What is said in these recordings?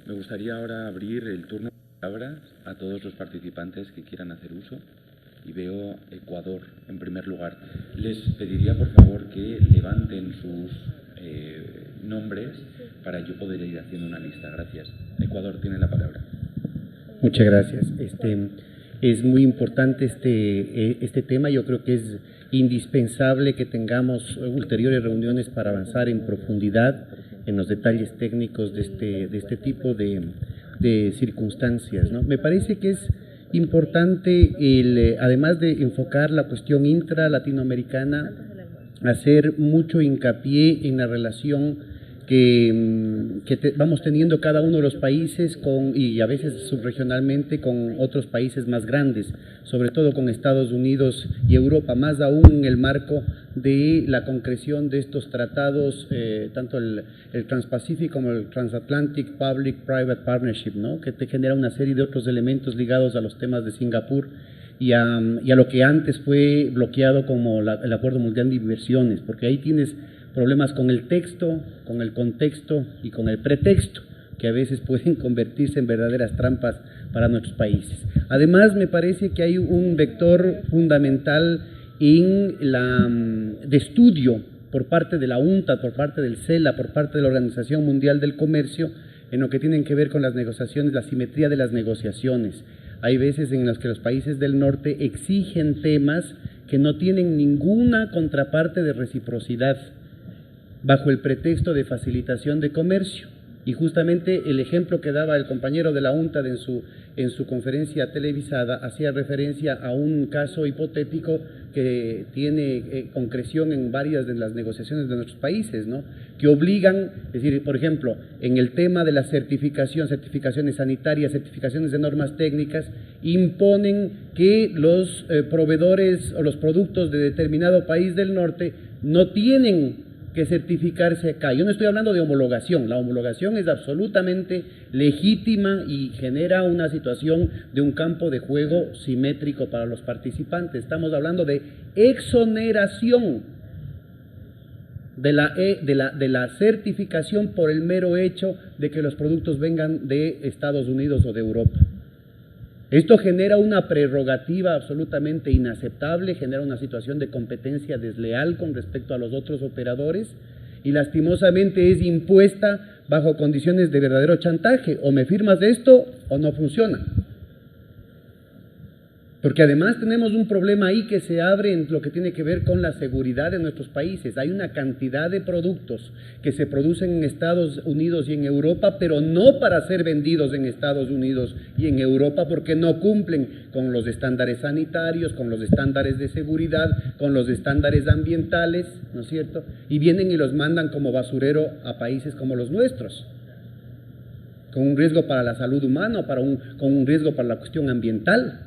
Me gustaría ahora abrir el turno de palabras a todos los participantes que quieran hacer uso. Y veo Ecuador en primer lugar. Les pediría por favor que levanten sus nombres para yo poder ir haciendo una lista. Gracias. Ecuador tiene la palabra. Muchas gracias. Es muy importante este tema. Yo creo que es indispensable que tengamos ulteriores reuniones para avanzar en profundidad en los detalles técnicos de este tipo de circunstancias, ¿no? Me parece que es importante, además de enfocar la cuestión intra-latinoamericana, hacer mucho hincapié en la relación que vamos teniendo cada uno de los países y a veces subregionalmente con otros países más grandes, sobre todo con Estados Unidos y Europa, más aún en el marco de la concreción de estos tratados, tanto el Trans-Pacific como el Transatlantic Public-Private Partnership, ¿no? Que te genera una serie de otros elementos ligados a los temas de Singapur y a lo que antes fue bloqueado como el Acuerdo Mundial de Inversiones, porque ahí tienes problemas con el texto, con el contexto y con el pretexto, que a veces pueden convertirse en verdaderas trampas para nuestros países. Además, me parece que hay un vector fundamental de estudio por parte de la UNTAD, por parte del CELA, por parte de la Organización Mundial del Comercio, en lo que tienen que ver con las negociaciones, la simetría de las negociaciones. Hay veces en las que los países del norte exigen temas que no tienen ninguna contraparte de reciprocidad, bajo el pretexto de facilitación de comercio. Y justamente el ejemplo que daba el compañero de la UNTAD en su conferencia televisada hacía referencia a un caso hipotético que tiene concreción en varias de las negociaciones de nuestros países, ¿no? Que obligan, es decir, por ejemplo, en el tema de la certificaciones sanitarias, certificaciones de normas técnicas, imponen que los proveedores o los productos de determinado país del norte no tienen que certificarse acá. Yo no estoy hablando de homologación, la homologación es absolutamente legítima y genera una situación de un campo de juego simétrico para los participantes. Estamos hablando de exoneración de la certificación por el mero hecho de que los productos vengan de Estados Unidos o de Europa. Esto genera una prerrogativa absolutamente inaceptable, genera una situación de competencia desleal con respecto a los otros operadores y lastimosamente es impuesta bajo condiciones de verdadero chantaje. O me firmas de esto o no funciona. Porque además tenemos un problema ahí que se abre en lo que tiene que ver con la seguridad de nuestros países. Hay una cantidad de productos que se producen en Estados Unidos y en Europa, pero no para ser vendidos en Estados Unidos y en Europa porque no cumplen con los estándares sanitarios, con los estándares de seguridad, con los estándares ambientales, ¿no es cierto? Y vienen y los mandan como basurero a países como los nuestros, con un riesgo para la salud humana, con un riesgo para la cuestión ambiental.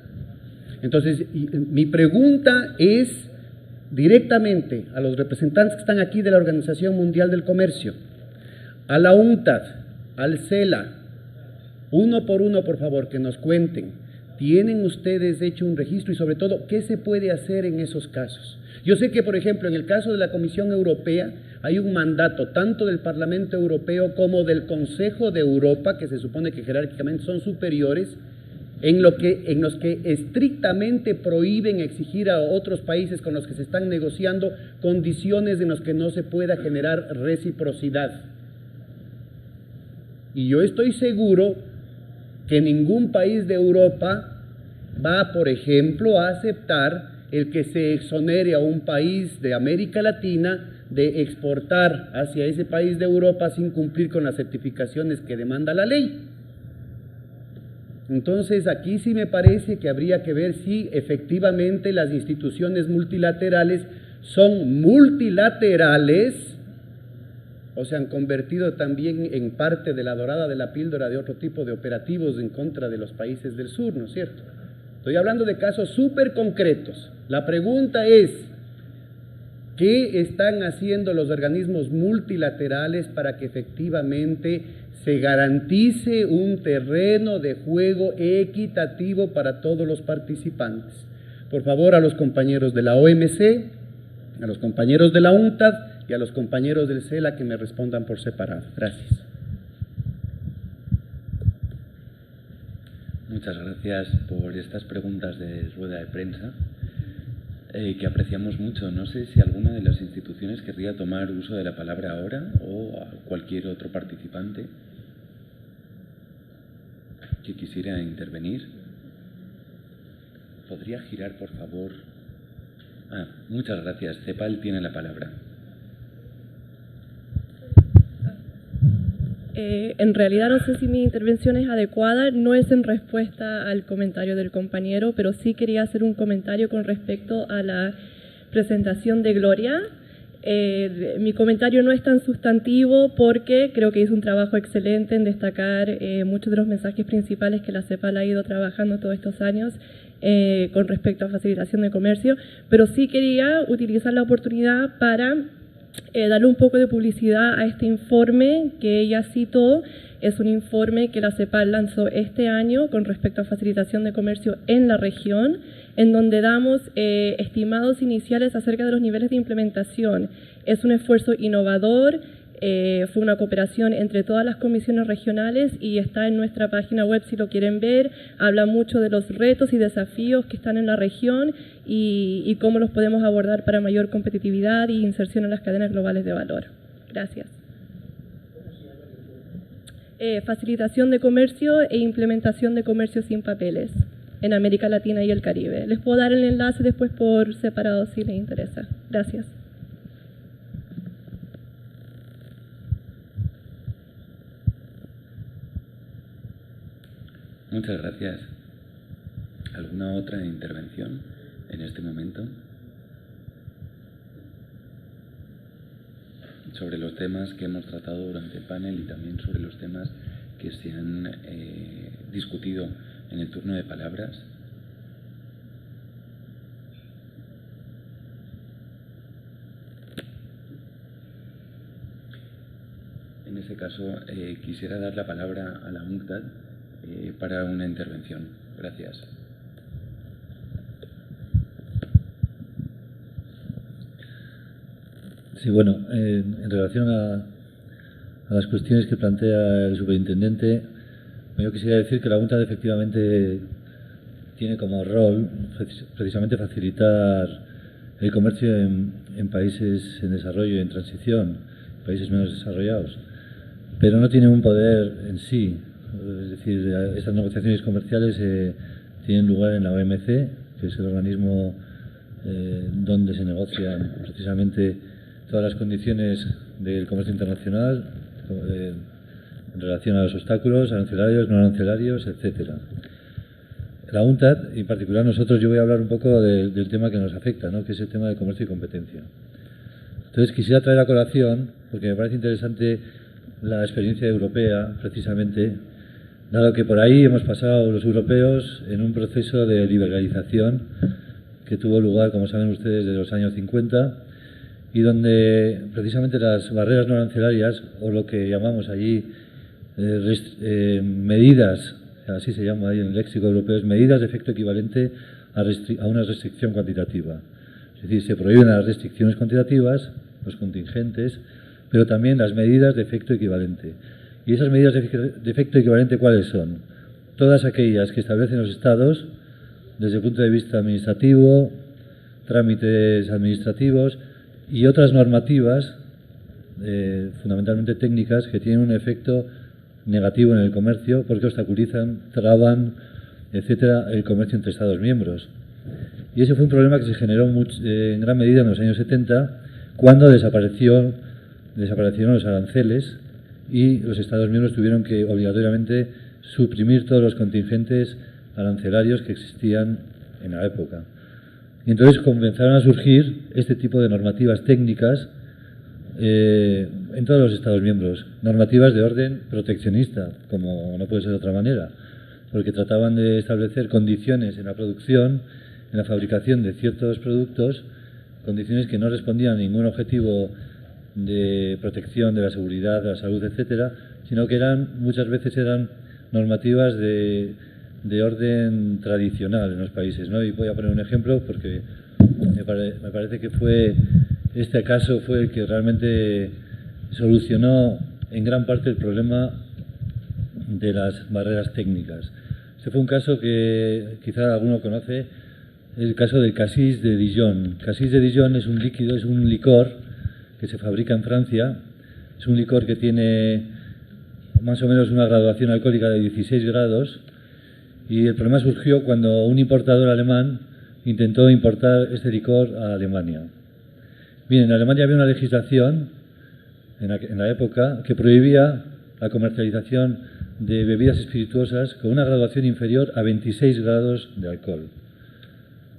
Entonces, mi pregunta es directamente a los representantes que están aquí de la Organización Mundial del Comercio, a la UNTAD, al CELA, uno por uno, por favor, que nos cuenten, ¿tienen ustedes hecho un registro y sobre todo, qué se puede hacer en esos casos? Yo sé que, por ejemplo, en el caso de la Comisión Europea, hay un mandato tanto del Parlamento Europeo como del Consejo de Europa, que se supone que jerárquicamente son superiores, en los que estrictamente prohíben exigir a otros países con los que se están negociando condiciones en las que no se pueda generar reciprocidad. Y yo estoy seguro que ningún país de Europa va, por ejemplo, a aceptar el que se exonere a un país de América Latina de exportar hacia ese país de Europa sin cumplir con las certificaciones que demanda la ley. Entonces, aquí sí me parece que habría que ver si efectivamente las instituciones multilaterales son multilaterales o se han convertido también en parte de la dorada de la píldora de otro tipo de operativos en contra de los países del sur, ¿no es cierto? Estoy hablando de casos súper concretos. La pregunta es, ¿qué están haciendo los organismos multilaterales para que efectivamente se garantice un terreno de juego equitativo para todos los participantes? Por favor, a los compañeros de la OMC, a los compañeros de la UNTAD y a los compañeros del CELA que me respondan por separado. Gracias. Muchas gracias por estas preguntas de rueda de prensa, que apreciamos mucho. No sé si alguna de las instituciones querría tomar uso de la palabra ahora o a cualquier otro participante que quisiera intervenir. ¿Podría girar, por favor? Muchas gracias. CEPAL tiene la palabra. En realidad no sé si mi intervención es adecuada, no es en respuesta al comentario del compañero, pero sí quería hacer un comentario con respecto a la presentación de Gloria. Mi comentario no es tan sustantivo porque creo que hizo un trabajo excelente en destacar muchos de los mensajes principales que la CEPAL ha ido trabajando todos estos años con respecto a facilitación de comercio, pero sí quería utilizar la oportunidad para darle un poco de publicidad a este informe que ella citó. Es un informe que la CEPAL lanzó este año con respecto a facilitación de comercio en la región, en donde damos estimados iniciales acerca de los niveles de implementación. Es un esfuerzo innovador, fue una cooperación entre todas las comisiones regionales y está en nuestra página web si lo quieren ver. Habla mucho de los retos y desafíos que están en la región y cómo los podemos abordar para mayor competitividad y inserción en las cadenas globales de valor. Gracias. Facilitación de comercio e implementación de comercio sin papeles en América Latina y el Caribe. Les puedo dar el enlace después por separado si les interesa. Gracias. Muchas gracias. ¿Alguna otra intervención en este momento? Sobre los temas que hemos tratado durante el panel y también sobre los temas que se han discutido en el turno de palabras. En ese caso, quisiera dar la palabra a la UNCTAD para una intervención. Gracias. Sí, bueno, en relación a las cuestiones que plantea el superintendente, yo quisiera decir que la UNCTAD efectivamente tiene como rol precisamente facilitar el comercio en países en desarrollo y en transición, países menos desarrollados, pero no tiene un poder en sí. Es decir, estas negociaciones comerciales tienen lugar en la OMC, que es el organismo donde se negocian precisamente todas las condiciones del comercio internacional en relación a los obstáculos arancelarios, no arancelarios, etcétera. La UNCTAD, en particular nosotros, yo voy a hablar un poco del tema que nos afecta, ¿no?, que es el tema de comercio y competencia. Entonces quisiera traer a colación, porque me parece interesante la experiencia europea, precisamente, dado que por ahí hemos pasado los europeos en un proceso de liberalización que tuvo lugar, como saben ustedes, desde los años 50, y donde precisamente las barreras no arancelarias, o lo que llamamos allí medidas, así se llama ahí en el léxico europeo, es medidas de efecto equivalente a una restricción cuantitativa. Es decir, se prohíben las restricciones cuantitativas, los contingentes, pero también las medidas de efecto equivalente. ¿Y esas medidas de efecto equivalente cuáles son? Todas aquellas que establecen los Estados desde el punto de vista administrativo, trámites administrativos y otras normativas, fundamentalmente técnicas, que tienen un efecto negativo en el comercio porque obstaculizan, traban, etcétera, el comercio entre Estados miembros. Y ese fue un problema que se generó en gran medida en los años 70, cuando desaparecieron los aranceles y los Estados miembros tuvieron que obligatoriamente suprimir todos los contingentes arancelarios que existían en la época. Y entonces comenzaron a surgir este tipo de normativas técnicas en todos los Estados miembros, normativas de orden proteccionista, como no puede ser de otra manera, porque trataban de establecer condiciones en la producción, en la fabricación de ciertos productos, condiciones que no respondían a ningún objetivo de protección de la seguridad, de la salud, etcétera, sino que muchas veces eran normativas de orden tradicional en los países, ¿no? Y voy a poner un ejemplo porque me parece que este caso fue el que realmente solucionó en gran parte el problema de las barreras técnicas. Este fue un caso que quizá alguno conoce, el caso del Cassis de Dijon. Cassis de Dijon es un líquido, es un licor que se fabrica en Francia. Es un licor que tiene más o menos una graduación alcohólica de 16 grados y el problema surgió cuando un importador alemán intentó importar este licor a Alemania. Bien, en Alemania había una legislación en la época que prohibía la comercialización de bebidas espirituosas con una graduación inferior a 26 grados de alcohol.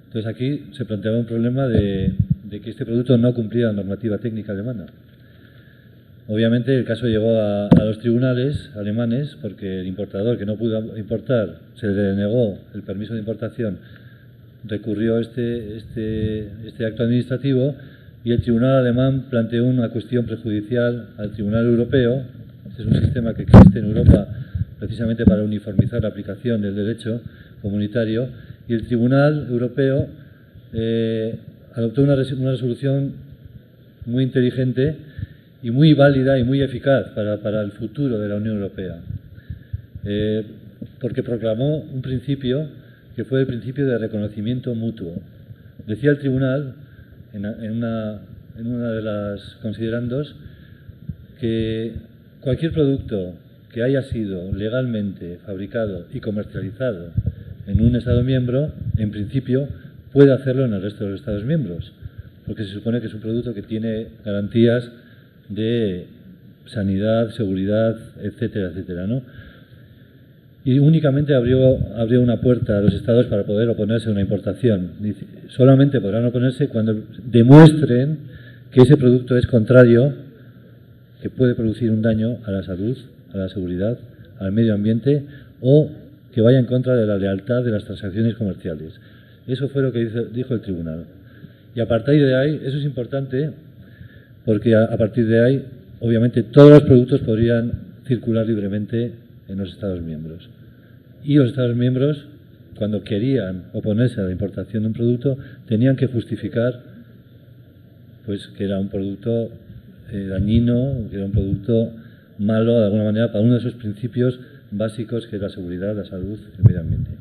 Entonces aquí se planteaba un problema de que este producto no cumplía la normativa técnica alemana. Obviamente el caso llegó a los tribunales alemanes porque el importador que no pudo importar se le denegó el permiso de importación, recurrió este acto administrativo y el tribunal alemán planteó una cuestión prejudicial al tribunal europeo. Este es un sistema que existe en Europa precisamente para uniformizar la aplicación del derecho comunitario y el tribunal europeo adoptó una resolución muy inteligente y muy válida y muy eficaz para el futuro de la Unión Europea, porque proclamó un principio que fue el principio de reconocimiento mutuo. Decía el tribunal, en una de las considerandos, que cualquier producto que haya sido legalmente fabricado y comercializado en un Estado miembro, en principio, puede hacerlo en el resto de los Estados miembros, porque se supone que es un producto que tiene garantías de sanidad, seguridad, etcétera, etcétera, ¿no? Y únicamente abrió una puerta a los Estados para poder oponerse a una importación. Solamente podrán oponerse cuando demuestren que ese producto es contrario, que puede producir un daño a la salud, a la seguridad, al medio ambiente o que vaya en contra de la lealtad de las transacciones comerciales. Eso fue lo que dijo el tribunal. Y a partir de ahí, eso es importante, porque a partir de ahí, obviamente, todos los productos podrían circular libremente en los Estados miembros. Y los Estados miembros, cuando querían oponerse a la importación de un producto, tenían que justificar pues, que era un producto dañino, que era un producto malo, de alguna manera, para uno de esos principios básicos que es la seguridad, la salud y el medio ambiente.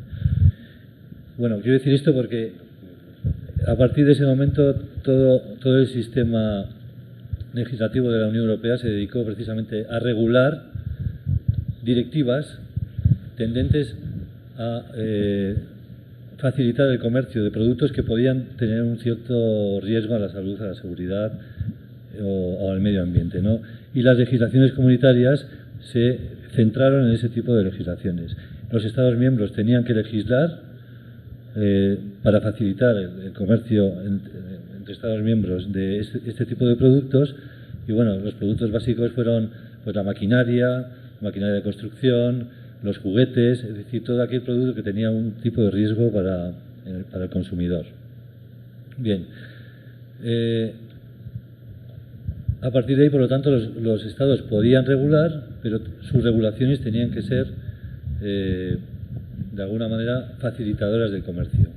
Bueno, quiero decir esto porque a partir de ese momento todo el sistema legislativo de la Unión Europea se dedicó precisamente a regular directivas tendentes a facilitar el comercio de productos que podían tener un cierto riesgo a la salud, a la seguridad o al medio ambiente, ¿no? Y las legislaciones comunitarias se centraron en ese tipo de legislaciones. Los Estados miembros tenían que legislar para facilitar el comercio entre Estados miembros de este tipo de productos y bueno, los productos básicos fueron pues la maquinaria de construcción, los juguetes, es decir, todo aquel producto que tenía un tipo de riesgo para el consumidor. Bien, a partir de ahí, por lo tanto, los estados podían regular, pero sus regulaciones tenían que ser de alguna manera facilitadoras del comercio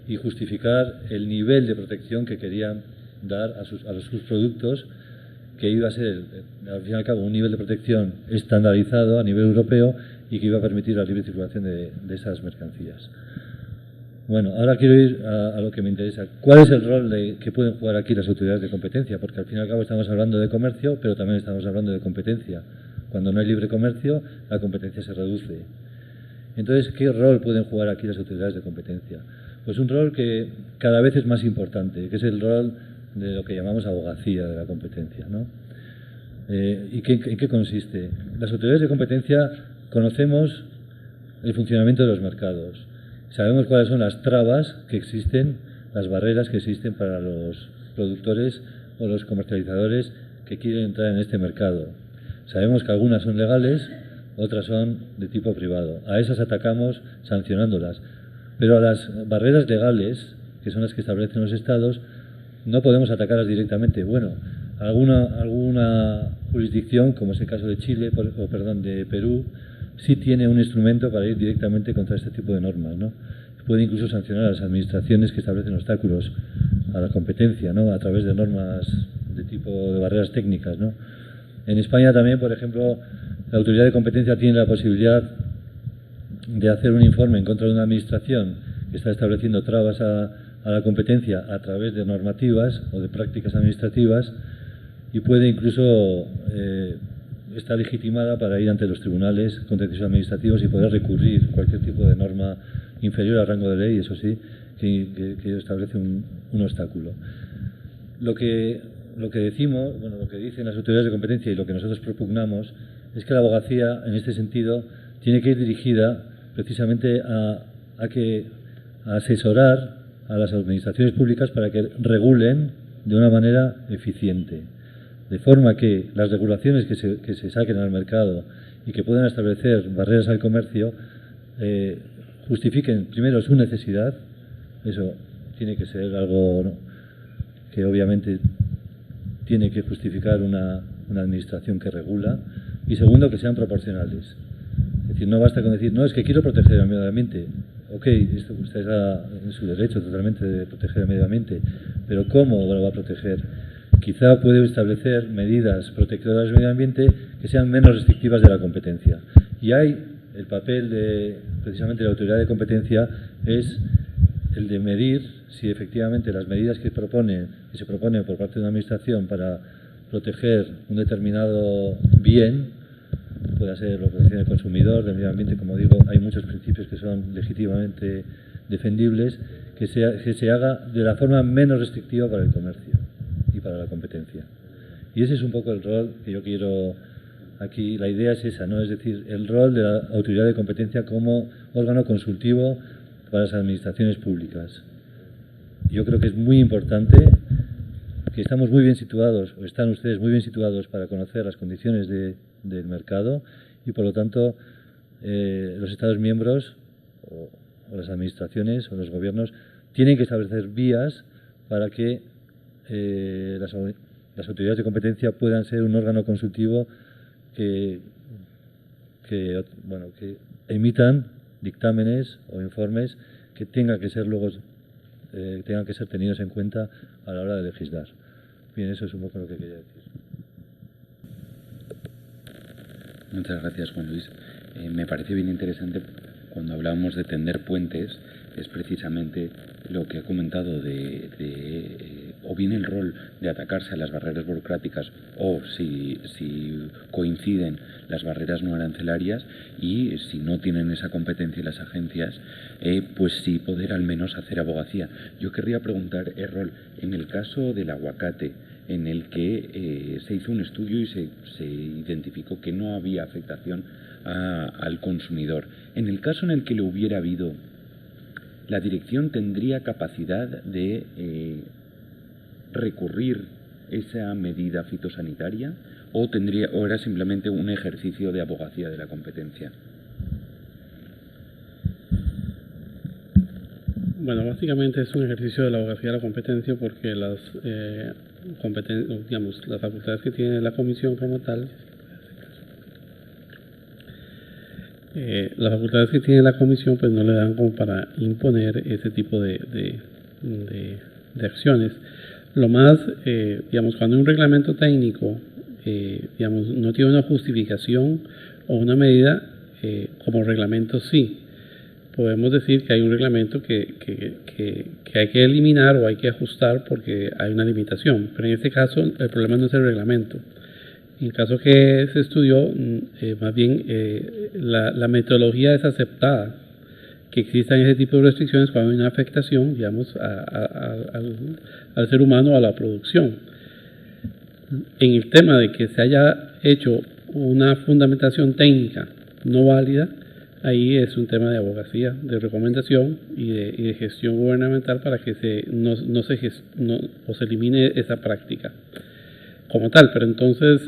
y justificar el nivel de protección que querían dar a sus productos, que iba a ser, al fin y al cabo, un nivel de protección estandarizado a nivel europeo y que iba a permitir la libre circulación de esas mercancías. Bueno, ahora quiero ir a lo que me interesa. ¿Cuál es el rol que pueden jugar aquí las autoridades de competencia? Porque al fin y al cabo estamos hablando de comercio, pero también estamos hablando de competencia. Cuando no hay libre comercio, la competencia se reduce. Entonces, ¿qué rol pueden jugar aquí las autoridades de competencia? Pues un rol que cada vez es más importante, que es el rol de lo que llamamos abogacía de la competencia, ¿no? ¿En qué consiste? Las autoridades de competencia conocemos el funcionamiento de los mercados. Sabemos cuáles son las trabas que existen, las barreras que existen para los productores o los comercializadores que quieren entrar en este mercado. Sabemos que algunas son legales, otras son de tipo privado. A esas atacamos sancionándolas. Pero a las barreras legales, que son las que establecen los estados, no podemos atacarlas directamente. Bueno, alguna jurisdicción, como es el caso de Chile, de Perú, sí tiene un instrumento para ir directamente contra este tipo de normas, ¿no? Puede incluso sancionar a las administraciones que establecen obstáculos a la competencia, ¿no? A través de normas de tipo de barreras técnicas, ¿no? En España también, por ejemplo, la autoridad de competencia tiene la posibilidad de hacer un informe en contra de una administración que está estableciendo trabas a la competencia a través de normativas o de prácticas administrativas, y puede incluso estar legitimada para ir ante los tribunales contenciosos administrativos y poder recurrir cualquier tipo de norma inferior al rango de ley, eso sí, que establece un obstáculo. Lo que decimos, bueno, lo que dicen las autoridades de competencia y lo que nosotros propugnamos es que la abogacía, en este sentido, tiene que ir dirigida precisamente a asesorar a las administraciones públicas para que regulen de una manera eficiente, de forma que las regulaciones que se saquen al mercado y que puedan establecer barreras al comercio justifiquen primero su necesidad. Eso tiene que ser algo, ¿no?, que obviamente tiene que justificar una administración que regula, y segundo, que sean proporcionales. Es decir, no basta con decir, no, es que quiero proteger el medio ambiente. Ok, esto usted está en su derecho totalmente de proteger el medio ambiente, pero ¿cómo lo va a proteger? Quizá puede establecer medidas protectoras del medio ambiente que sean menos restrictivas de la competencia. Y hay el papel de, precisamente, de la autoridad de competencia es el de medir si efectivamente las medidas que se proponen por parte de una administración para proteger un determinado bien, pueda ser la protección del consumidor, del medio ambiente, como digo, hay muchos principios que son legítimamente defendibles, que se haga de la forma menos restrictiva para el comercio y para la competencia. Y ese es un poco el rol que yo quiero aquí. La idea es esa, ¿no? Es decir, el rol de la autoridad de competencia como órgano consultivo para las administraciones públicas. Yo creo que es muy importante, que estamos muy bien situados, o están ustedes muy bien situados para conocer las condiciones del mercado, y por lo tanto los Estados miembros o las administraciones o los gobiernos tienen que establecer vías para que las autoridades de competencia puedan ser un órgano consultivo que emitan dictámenes o informes que tengan que ser luego tenidos en cuenta a la hora de legislar. Bien, eso es un poco lo que quería decir. Muchas gracias, Juan Luis. Me parece bien interesante cuando hablábamos de tender puentes, es precisamente lo que ha comentado o bien el rol de atacarse a las barreras burocráticas, o si coinciden las barreras no arancelarias, y si no tienen esa competencia las agencias, pues sí poder al menos hacer abogacía. Yo querría preguntar, Errol, en el caso del aguacate, en el que se hizo un estudio y se identificó que no había afectación al consumidor. En el caso en el que le hubiera habido, ¿la dirección tendría capacidad de recurrir esa medida fitosanitaria o era simplemente un ejercicio de abogacía de la competencia? Bueno, básicamente es un ejercicio de la abogacía de la competencia, porque las facultades que tiene la comisión como tal, las facultades que tiene la comisión pues no le dan como para imponer ese tipo de acciones. Lo más, cuando un reglamento técnico no tiene una justificación o una medida, como reglamento sí. Podemos decir que hay un reglamento que hay que eliminar o hay que ajustar porque hay una limitación, pero en este caso el problema no es el reglamento. En el caso que se estudió, más bien la metodología es aceptada, que existan ese tipo de restricciones cuando hay una afectación, al ser humano o a la producción. En el tema de que se haya hecho una fundamentación técnica no válida, ahí es un tema de abogacía, de recomendación y de gestión gubernamental para que se elimine esa práctica como tal. Pero entonces,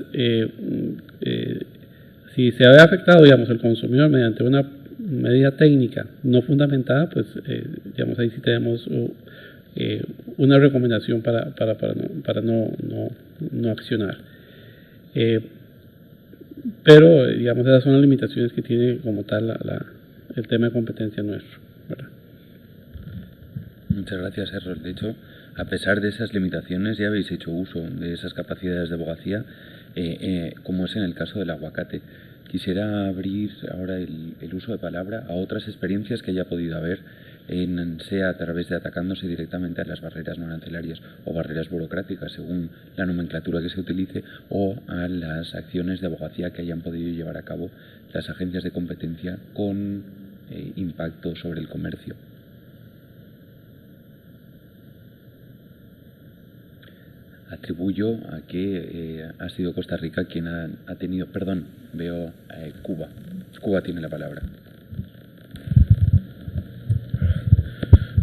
si se había afectado, el consumidor mediante una medida técnica no fundamentada, pues, ahí sí tenemos una recomendación para no accionar. Pero, esas son las limitaciones que tiene como tal el tema de competencia nuestro, ¿verdad? Muchas gracias, Errol. De hecho, a pesar de esas limitaciones, ya habéis hecho uso de esas capacidades de abogacía, como es en el caso del aguacate. Quisiera abrir ahora el uso de palabra a otras experiencias que haya podido haber, sea a través de atacándose directamente a las barreras no arancelarias o barreras burocráticas, según la nomenclatura que se utilice, o a las acciones de abogacía que hayan podido llevar a cabo las agencias de competencia con impacto sobre el comercio. Atribuyo a que ha sido Costa Rica quien ha tenido... Perdón, veo Cuba. Cuba tiene la palabra.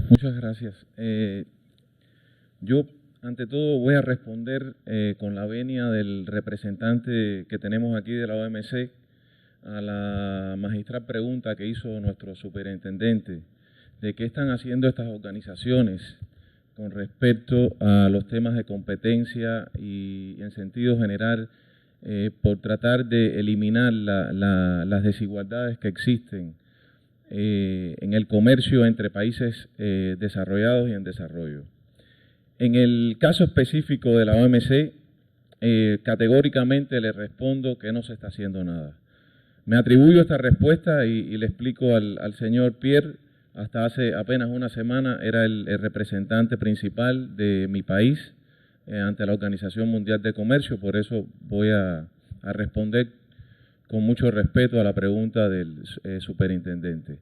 Muchas gracias. Yo, ante todo, voy a responder con la venia del representante que tenemos aquí de la OMC a la magistral pregunta que hizo nuestro superintendente de qué están haciendo estas organizaciones con respecto a los temas de competencia y en sentido general por tratar de eliminar las desigualdades que existen en el comercio entre países desarrollados y en desarrollo. En el caso específico de la OMC, categóricamente le respondo que no se está haciendo nada. Me atribuyo esta respuesta y le explico al señor Pierre. Hasta hace apenas una semana era el representante principal de mi país ante la Organización Mundial de Comercio, por eso voy a responder con mucho respeto a la pregunta del superintendente.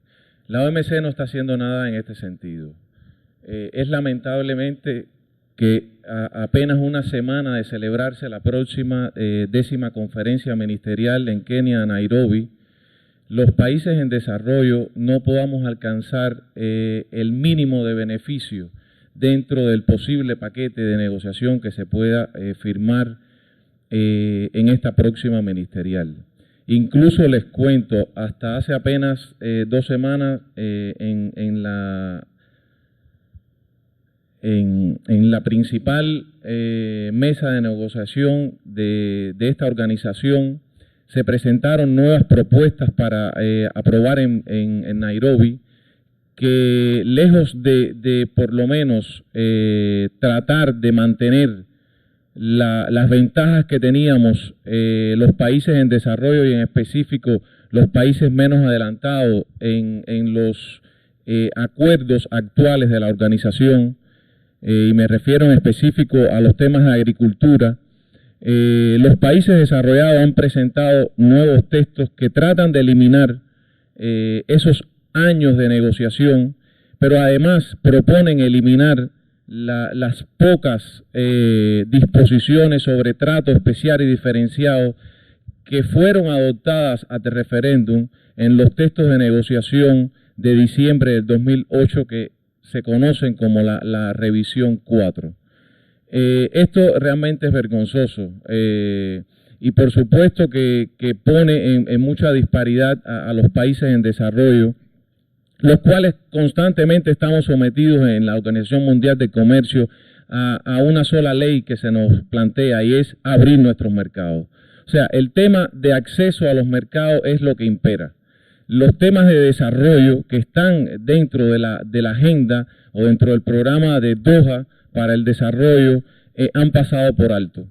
La OMC no está haciendo nada en este sentido. Es lamentablemente que a apenas una semana de celebrarse la próxima 10ª conferencia ministerial en Kenia, Nairobi, los países en desarrollo no podamos alcanzar el mínimo de beneficio dentro del posible paquete de negociación que se pueda firmar en esta próxima ministerial. Incluso les cuento, hasta hace apenas 2 semanas en la principal mesa de negociación de esta organización, se presentaron nuevas propuestas para aprobar en Nairobi que lejos de por lo menos tratar de mantener las ventajas que teníamos los países en desarrollo y en específico los países menos adelantados en los acuerdos actuales de la organización, y me refiero en específico a los temas de agricultura, los países desarrollados han presentado nuevos textos que tratan de eliminar esos años de negociación, pero además proponen eliminar las pocas disposiciones sobre trato especial y diferenciado que fueron adoptadas ante referéndum en los textos de negociación de diciembre del 2008 que se conocen como la revisión 4. Esto realmente es vergonzoso y por supuesto que pone en mucha disparidad a los países en desarrollo, los cuales constantemente estamos sometidos en la Organización Mundial de Comercio a una sola ley que se nos plantea y es abrir nuestros mercados. O sea, el tema de acceso a los mercados es lo que impera. Los temas de desarrollo que están dentro de la agenda o dentro del programa de Doha para el desarrollo han pasado por alto.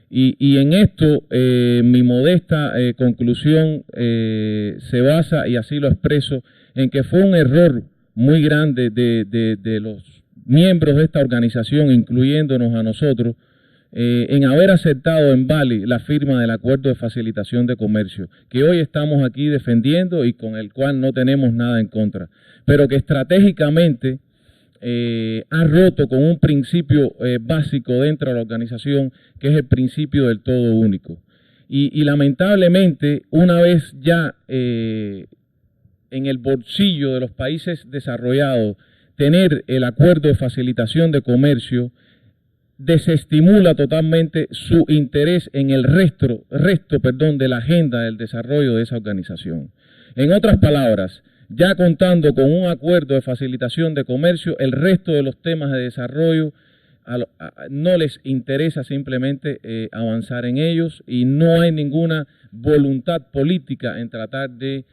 Y en esto mi modesta conclusión se basa, y así lo expreso, en que fue un error muy grande de los miembros de esta organización, incluyéndonos a nosotros, en haber aceptado en Bali la firma del Acuerdo de Facilitación de Comercio, que hoy estamos aquí defendiendo y con el cual no tenemos nada en contra, pero que estratégicamente ha roto con un principio básico dentro de la organización, que es el principio del todo único. Y lamentablemente, una vez ya en el bolsillo de los países desarrollados, tener el Acuerdo de Facilitación de Comercio desestimula totalmente su interés en el resto de la agenda del desarrollo de esa organización. En otras palabras, ya contando con un acuerdo de facilitación de comercio, el resto de los temas de desarrollo no les interesa simplemente avanzar en ellos, y no hay ninguna voluntad política en tratar de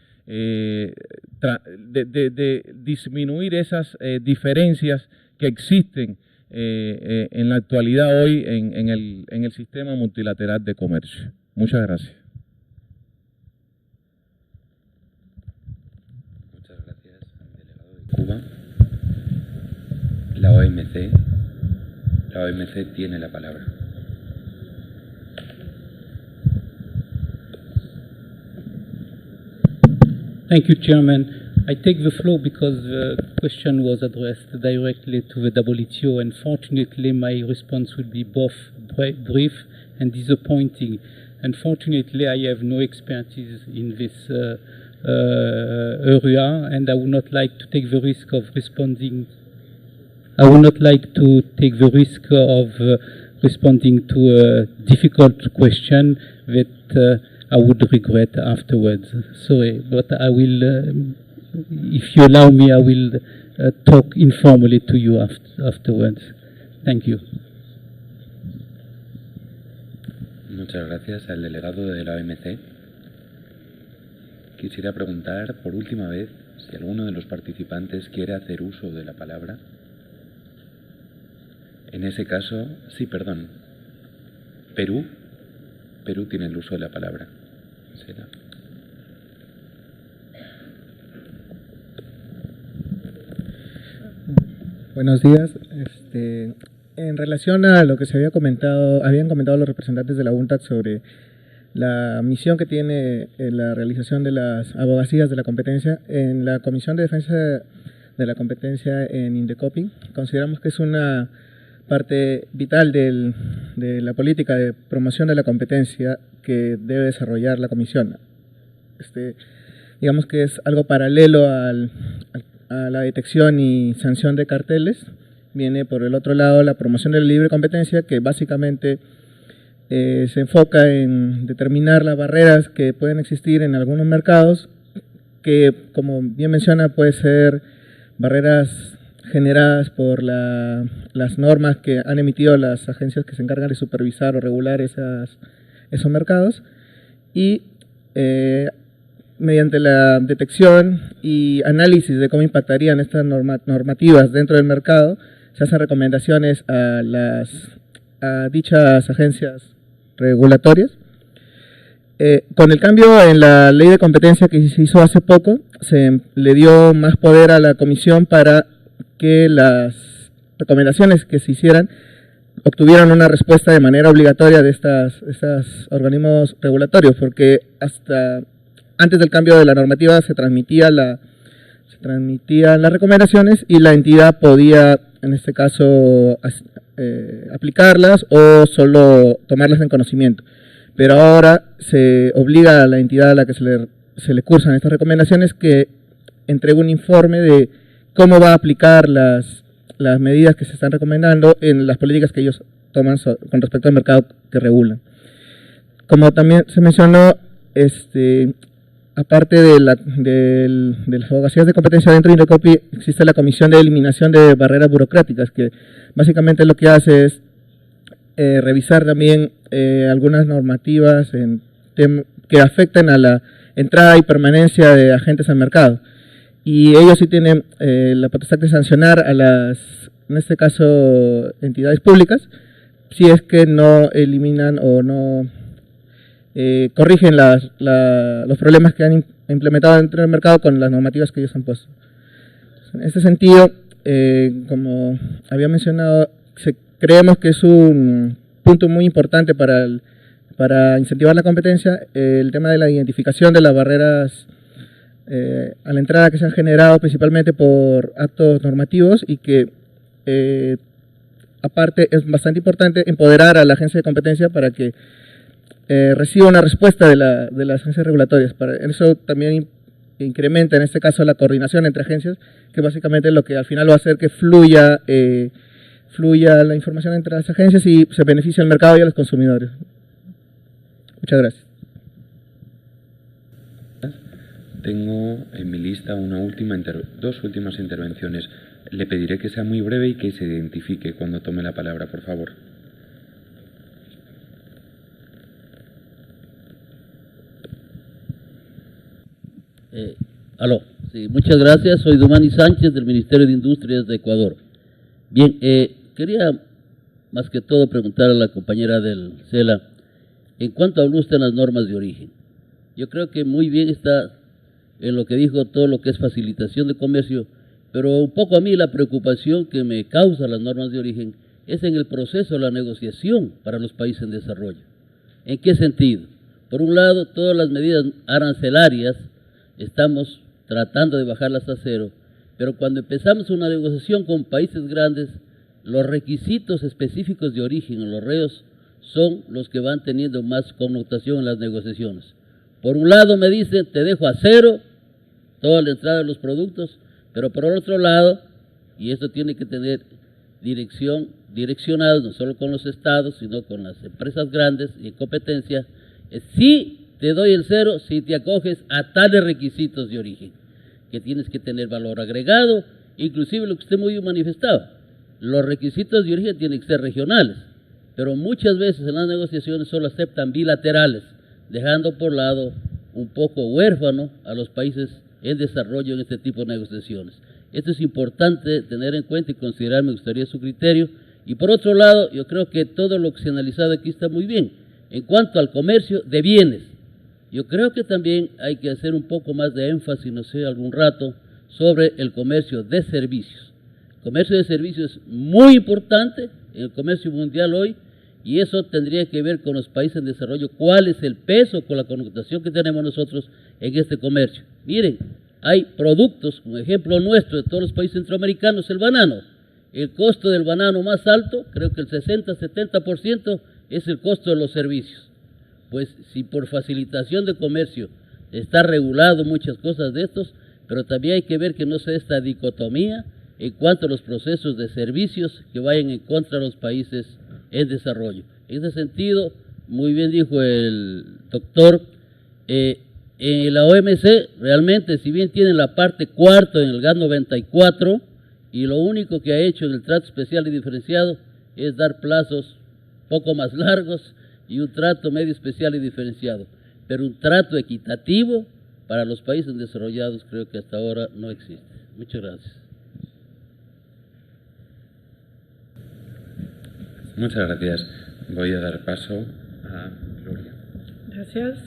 disminuir esas diferencias que existen en la actualidad hoy en el sistema multilateral de comercio. Muchas gracias. OMC. La OMC tiene la palabra. Thank you, Chairman. I take the floor because the question was addressed directly to the WTO. Unfortunately, my response will be both brief and disappointing. Unfortunately, I have no expertise in this area, and I would not like to take the risk of responding. I would not like to take the risk of responding to a difficult question that I would regret afterwards. Sorry, but I will, if you allow me, I will talk informally to you afterwards. Thank you. Muchas gracias al delegado de la OMC. Quisiera preguntar por última vez si alguno de los participantes quiere hacer uso de la palabra. En ese caso, sí, perdón. Perú. Perú tiene el uso de la palabra. Será. Buenos días. En relación a lo que se habían comentado los representantes de la UNTAD sobre la misión que tiene la realización de las abogacías de la competencia, en la Comisión de Defensa de la Competencia en Indecopi, consideramos que es una parte vital de la política de promoción de la competencia que debe desarrollar la Comisión. Digamos que es algo paralelo a la detección y sanción de carteles. Viene por el otro lado la promoción de la libre competencia, que básicamente se enfoca en determinar las barreras que pueden existir en algunos mercados, que como bien menciona puede ser barreras generadas por las normas que han emitido las agencias que se encargan de supervisar o regular esos mercados, y mediante la detección y análisis de cómo impactarían estas normativas dentro del mercado, se hacen recomendaciones a dichas agencias regulatorias. Con el cambio en la ley de competencia que se hizo hace poco, se le dio más poder a la Comisión para que las recomendaciones que se hicieran obtuvieran una respuesta de manera obligatoria de estos organismos regulatorios, porque hasta antes del cambio de la normativa se transmitían las recomendaciones y la entidad podía, en este caso, aplicarlas o solo tomarlas en conocimiento. Pero ahora se obliga a la entidad a la que se le cursan estas recomendaciones que entregue un informe de cómo va a aplicar las medidas que se están recomendando en las políticas que ellos toman con respecto al mercado que regulan. Como también se mencionó, aparte de las abogacías de competencia dentro de Indecopi, existe la Comisión de Eliminación de Barreras Burocráticas, que básicamente lo que hace es revisar también algunas normativas que afecten a la entrada y permanencia de agentes al mercado. Y ellos sí tienen la potestad de sancionar a en este caso, entidades públicas, si es que no eliminan o no corrigen los problemas que han implementado dentro del mercado con las normativas que ellos han puesto. En este sentido, como había mencionado, creemos que es un punto muy importante para incentivar la competencia, el tema de la identificación de las barreras a la entrada que se han generado principalmente por actos normativos, y que aparte es bastante importante empoderar a la agencia de competencia para que reciba una respuesta de las agencias regulatorias. Para eso también incrementa en este caso la coordinación entre agencias, que básicamente es lo que al final va a hacer que fluya la información entre las agencias y se beneficia al mercado y a los consumidores. Muchas gracias. Tengo en mi lista dos últimas intervenciones. Le pediré que sea muy breve y que se identifique cuando tome la palabra, por favor. Sí, muchas gracias. Soy Domani Sánchez, del Ministerio de Industrias de Ecuador. Bien, quería más que todo preguntar a la compañera del CELA, en cuanto habló usted de las normas de origen. Yo creo que muy bien está en lo que dijo todo lo que es facilitación de comercio, pero un poco a mí la preocupación que me causan las normas de origen es en el proceso de la negociación para los países en desarrollo. ¿En qué sentido? Por un lado, todas las medidas arancelarias estamos tratando de bajarlas a cero, pero cuando empezamos una negociación con países grandes, los requisitos específicos de origen en los reos son los que van teniendo más connotación en las negociaciones. Por un lado me dicen, te dejo a cero toda la entrada de los productos, pero por otro lado, y esto tiene que tener direccionado no solo con los estados, sino con las empresas grandes y en competencia, sí te doy el cero si te acoges a tales requisitos de origen, que tienes que tener valor agregado, inclusive lo que usted muy bien manifestaba, los requisitos de origen tienen que ser regionales, pero muchas veces en las negociaciones solo aceptan bilaterales, dejando por lado un poco huérfano a los países en desarrollo en este tipo de negociaciones. Esto es importante tener en cuenta y considerar, me gustaría su criterio. Y por otro lado, yo creo que todo lo que se ha analizado aquí está muy bien. En cuanto al comercio de bienes, yo creo que también hay que hacer un poco más de énfasis, no sé, algún rato, sobre el comercio de servicios. El comercio de servicios es muy importante en el comercio mundial hoy, y eso tendría que ver con los países en desarrollo, cuál es el peso con la connotación que tenemos nosotros en este comercio. Miren, hay productos, como ejemplo nuestro de todos los países centroamericanos, el banano. El costo del banano más alto, creo que el 60-70% es el costo de los servicios. Pues si por facilitación de comercio está regulado muchas cosas de estos, pero también hay que ver que no se dé esta dicotomía en cuanto a los procesos de servicios que vayan en contra de los países en desarrollo. En ese sentido, muy bien dijo el doctor, la OMC realmente, si bien tiene la parte cuarta en el GATT 94, y lo único que ha hecho en el trato especial y diferenciado es dar plazos poco más largos y un trato medio especial y diferenciado. Pero un trato equitativo para los países desarrollados creo que hasta ahora no existe. Muchas gracias. Muchas gracias. Voy a dar paso a Gloria. Gracias.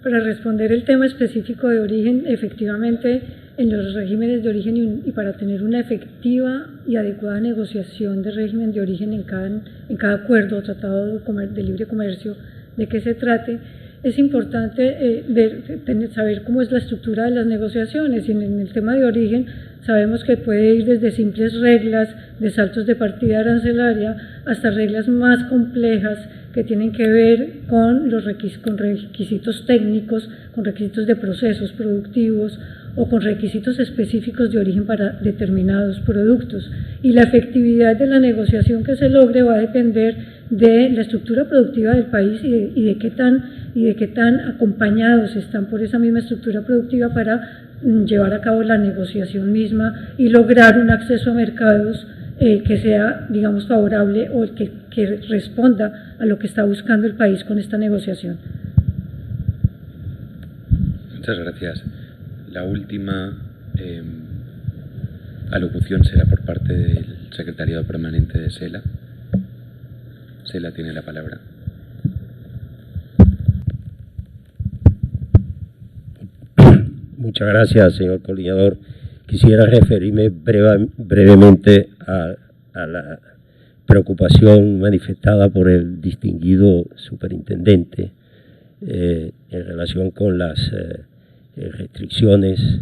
Para responder el tema específico de origen, efectivamente, en los regímenes de origen y para tener una efectiva y adecuada negociación de régimen de origen en cada acuerdo o tratado de libre comercio de que se trate, es importante saber cómo es la estructura de las negociaciones. Y en el tema de origen sabemos que puede ir desde simples reglas de saltos de partida arancelaria hasta reglas más complejas que tienen que ver con requisitos técnicos, con requisitos de procesos productivos o con requisitos específicos de origen para determinados productos. Y la efectividad de la negociación que se logre va a depender de la estructura productiva del país y de qué tan acompañados están por esa misma estructura productiva para llevar a cabo la negociación misma y lograr un acceso a mercados que sea, digamos, favorable o que responda a lo que está buscando el país con esta negociación. Muchas gracias. La última alocución será por parte del Secretariado Permanente de SELA. SELA tiene la palabra. Muchas gracias, señor coordinador. Quisiera referirme brevemente a la preocupación manifestada por el distinguido superintendente en relación con las restricciones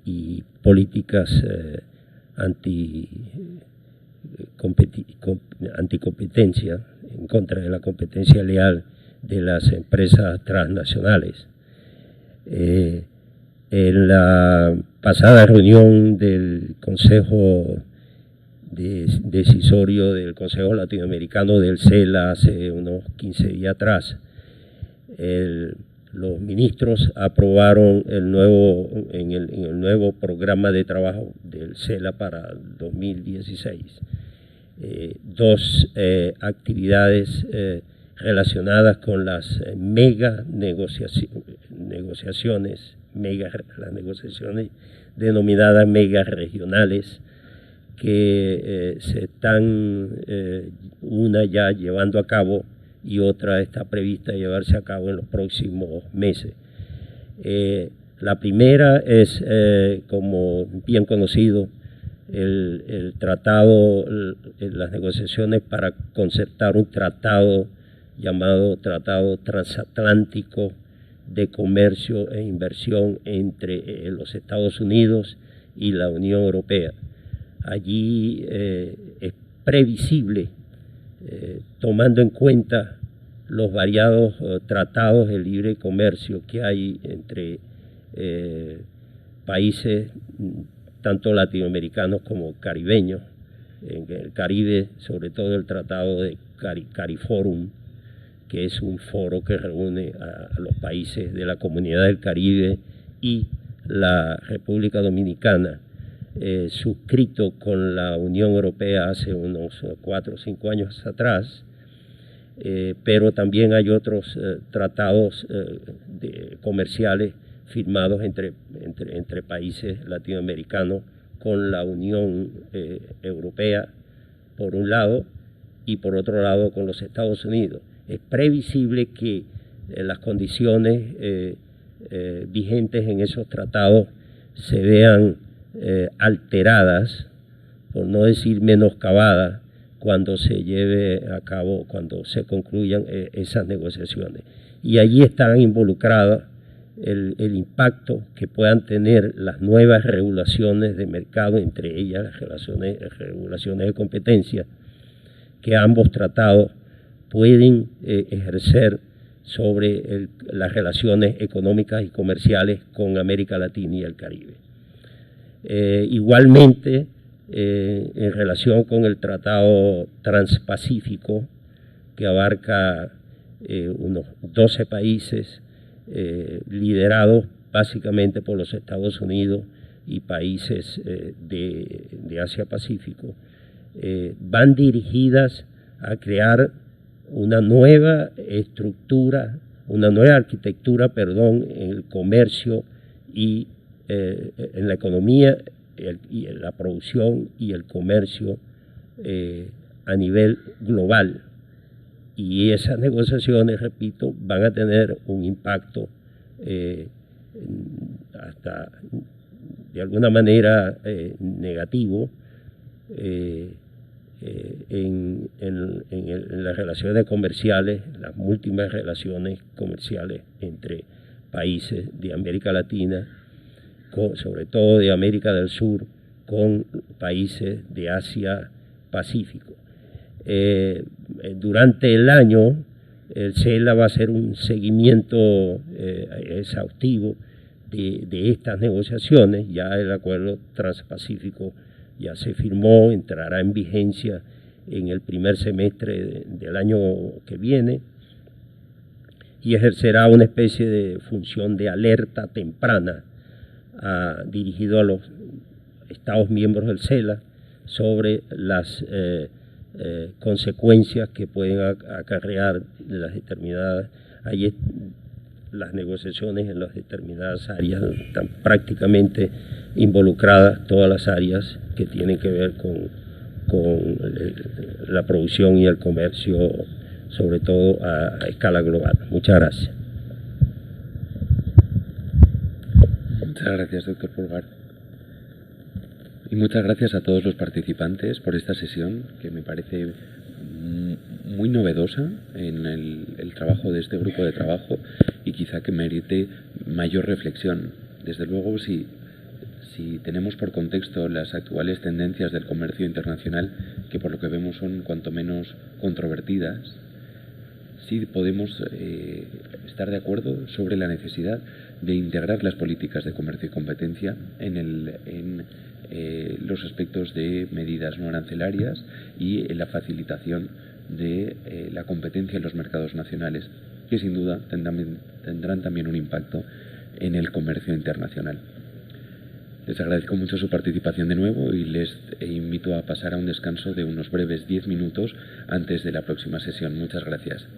y políticas anticompetencia, en contra de la competencia leal de las empresas transnacionales. En la pasada reunión del Consejo Decisorio del Consejo Latinoamericano del CELA hace unos 15 días atrás, los ministros aprobaron el nuevo programa de trabajo del CELA para 2016. Dos actividades relacionadas con las las negociaciones denominadas mega regionales, que se están una ya llevando a cabo y otra está prevista llevarse a cabo en los próximos meses. La primera es, como bien conocido, el tratado, las negociaciones para concertar un tratado llamado Tratado Transatlántico de Comercio e Inversión entre los Estados Unidos y la Unión Europea. Allí es previsible, tomando en cuenta los variados tratados de libre comercio que hay entre países tanto latinoamericanos como caribeños, en el Caribe, sobre todo el tratado de CARIFORUM, que es un foro que reúne a los países de la Comunidad del Caribe y la República Dominicana, suscrito con la Unión Europea hace unos 4 o 5 años atrás, pero también hay otros tratados comerciales firmados entre países latinoamericanos con la Unión Europea, por un lado, y por otro lado con los Estados Unidos. Es previsible que las condiciones vigentes en esos tratados se vean alteradas, por no decir menoscabadas, cuando se lleve a cabo, cuando se concluyan esas negociaciones. Y allí están involucradas el impacto que puedan tener las nuevas regulaciones de mercado, entre ellas las regulaciones de competencia, que ambos tratados pueden ejercer sobre las relaciones económicas y comerciales con América Latina y el Caribe. Igualmente, en relación con el Tratado Transpacífico, que abarca unos 12 países, liderados básicamente por los Estados Unidos y países de Asia-Pacífico, van dirigidas a crear una nueva estructura, una nueva arquitectura, perdón, en el comercio y en la economía y en la producción y el comercio a nivel global. Y esas negociaciones, repito, van a tener un impacto hasta de alguna manera negativo en las relaciones comerciales, las múltiples relaciones comerciales entre países de América Latina, sobre todo de América del Sur, con países de Asia-Pacífico. Durante el año, el CELA va a hacer un seguimiento exhaustivo de estas negociaciones. Ya el acuerdo transpacífico ya se firmó, entrará en vigencia en el primer semestre del año que viene y ejercerá una especie de función de alerta temprana dirigido a los Estados miembros del CELA sobre las consecuencias que pueden acarrear las determinadas, las negociaciones en las determinadas áreas. Están prácticamente involucradas todas las áreas que tienen que ver con la producción y el comercio, sobre todo a escala global. Muchas gracias. Muchas gracias, doctor Pulgar. Y muchas gracias a todos los participantes por esta sesión, que me parece muy novedosa en el trabajo de este grupo de trabajo y quizá que merite mayor reflexión. Desde luego, si tenemos por contexto las actuales tendencias del comercio internacional, que por lo que vemos son cuanto menos controvertidas, sí podemos estar de acuerdo sobre la necesidad de integrar las políticas de comercio y competencia en los aspectos de medidas no arancelarias y en la facilitación de la competencia en los mercados nacionales, que sin duda tendrán también un impacto en el comercio internacional. Les agradezco mucho su participación de nuevo y les invito a pasar a un descanso de unos breves 10 minutos antes de la próxima sesión. Muchas gracias.